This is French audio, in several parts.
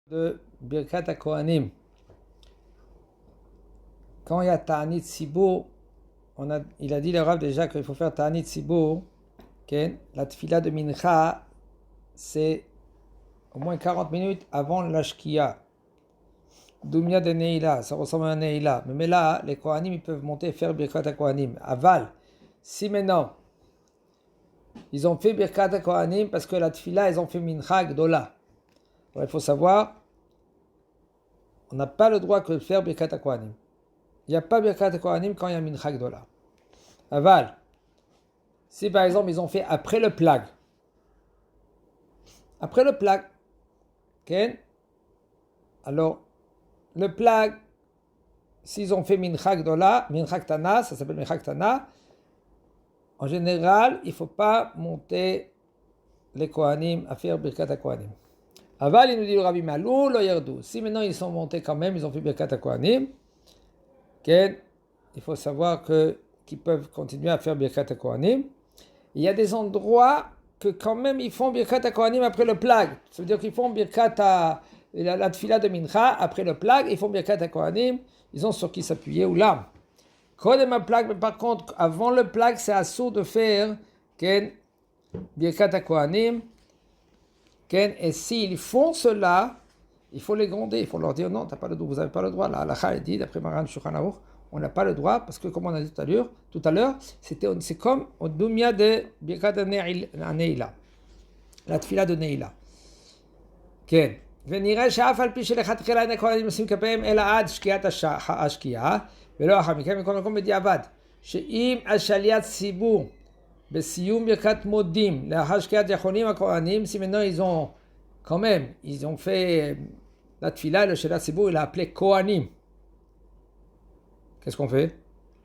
de Birkat HaKohanim. Quand il y a Ta'anit Sibour, il a dit le Rav déjà qu'il faut faire Ta'anit Sibour. La tfila de Mincha, c'est au moins 40 minutes avant l'Ashkiya. Doumia de Neila, ça ressemble à un Neila. Mais là, les Kohanim, ils peuvent monter et faire Birkat HaKohanim. Aval, si maintenant, ils ont fait Birkat HaKohanim parce que la tfila, ils ont fait Mincha Gdola. Alors, il faut savoir, on n'a pas le droit que de faire Birkat HaKohanim. Il n'y a pas Birkat HaKohanim quand il y a Mincha Gdola. Aval, si par exemple, ils ont fait après le plag. Après le plag, alors, le plag, s'ils ont fait Mincha Gdola, Mincha Ktana, ça s'appelle Mincha Ktana, en général, il ne faut pas monter les Kohanim à faire Birkat HaKohanim. Aval, il nous dit le Rabbi Malou, lo yerdou. Si maintenant ils sont montés quand même, ils ont fait Birkat HaKohanim, il faut savoir qu'ils peuvent continuer à faire Birkat HaKohanim. Il y a des endroits que quand même ils font Birkat HaKohanim après le plag. Ça veut dire qu'ils font Birkat la tfila de Mincha après le plag, ils font Birkat HaKohanim, ils ont sur qui s'appuyer ou l'âme. Kodem HaPlag, mais par contre, avant le plag, c'est assourd de faire Birkat HaKohanim. Et s'ils font cela, il faut les gronder, il faut leur dire non, t'as pas le droit, vous n'avez pas le droit. La halakha dit, d'après Maran Shulchan Aruch, on n'a pas le droit, parce que comme on a dit tout à l'heure, c'est comme au Doumia de Birkat HaNeila, la tfila de Neila. ונראה שאף על פי שלכתחילה אין הכהנים עושים כפיהם אלא עד שקיעת השקיעה ולא אחר מכן מכל מקום בדיעבד שאם השליית ציבור בסיום ברכת מודים לאחר שקיעת יכונים הכהנים si maintenant ils ont fait la tfila le shaliat ציבור il a appelé Kohanim. Qu'est-ce qu'on fait?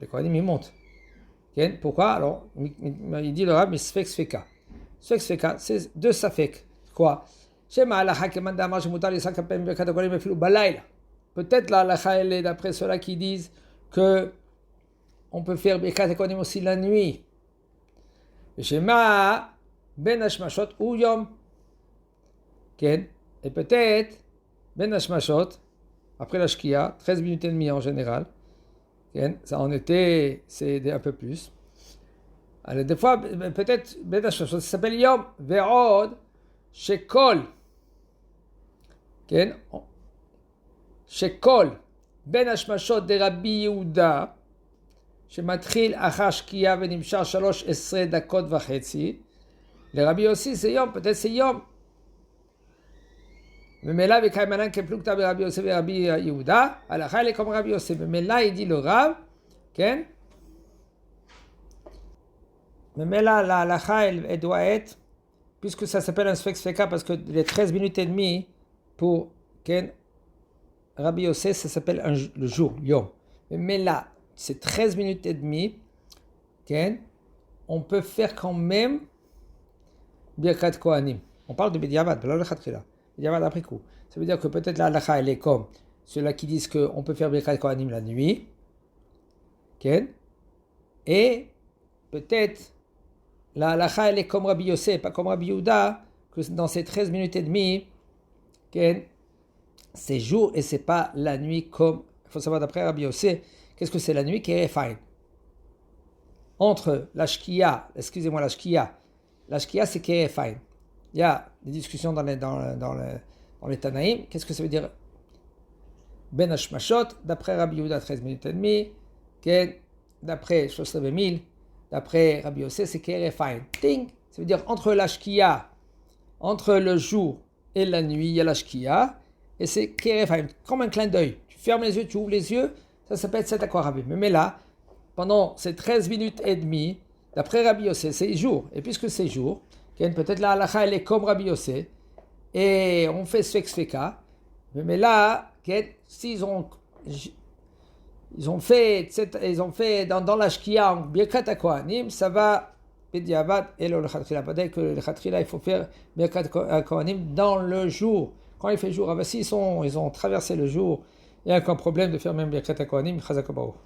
Les Kohanim ils montent. Pourquoi? Alors il dit le Rav mais sfek sfeka c'est deux safek. Quoi? Peut-être la halakha elle est d'après ceux-là qui disent que on peut faire Birkat HaKohanim aussi la nuit. Shema ben hashmashot ou yom. Et peut-être ben hashmashot après la shkia 13 minutes et demie en général. Ça en été c'est un peu plus. Alors des fois peut-être ben hashmashot ça s'appelle yom ve'od shekol. שכל בין השמשות דרבי יהודה שמתחיל אחר שקיעה ונמשך 13 דקות וחצי לרבי יוסי זה יום, peut-être c'est יום ומילא וקיימנן כפלוגתא ברבי יוסי ורבי יהודה הלכה אלה כמו רבי יוסי ומילא ידי לו רב ומילא להלכה elle doit être puisque ça s'appelle un sfek sfeka parce que les 13 minutes et demie pour Rabbi Yossé, ça s'appelle le jour, Yom. Mais là, c'est 13 minutes et demie, on peut faire quand même Birkat Kohanim. On parle de Bediavad, pas le Khatrila. Bediavad après coup. Ça veut dire que peut-être la halakha, elle est comme ceux-là qui disent qu'on peut faire Birkat Kohanim la nuit. Et peut-être la halakha, elle est comme Rabbi Yossé, pas comme Rabbi Yehuda, que dans ces 13 minutes et demie, c'est jour et c'est pas la nuit comme il faut savoir d'après Rabbi Yossé qu'est-ce que c'est la nuit qui est fine entre la shkia c'est qui est fine il y a des discussions dans les Tanaïm qu'est-ce que ça veut dire ben hashmashot d'après Rabbi Yehuda 13 minutes et demie d'après Shlosh Mil d'après Rabbi Yossé c'est qui est fine ting ça veut dire entre la shkia entre le jour et la nuit, il y a la shkia, et c'est Kerefhaim, comme un clin d'œil. Tu fermes les yeux, tu ouvres les yeux, ça s'appelle Set Akwarabim. Mais là, pendant ces 13 minutes et demie, d'après Rabbi Yossé, c'est jour. Et puisque c'est jour, peut-être la halakha, elle est comme Rabbi Yossé, et on fait Sfek Sfeka, mais là, s'ils ont fait dans la shkia, en Birkat HaKohanim, ça va Bediavad et le Khatrila. Peut-être que le Khatrila, il faut faire Birkat HaKohanim dans le jour. Quand il fait jour, s'ils ont traversé le jour, il n'y a aucun problème de faire même Birkat HaKohanim, Chazak Baruch.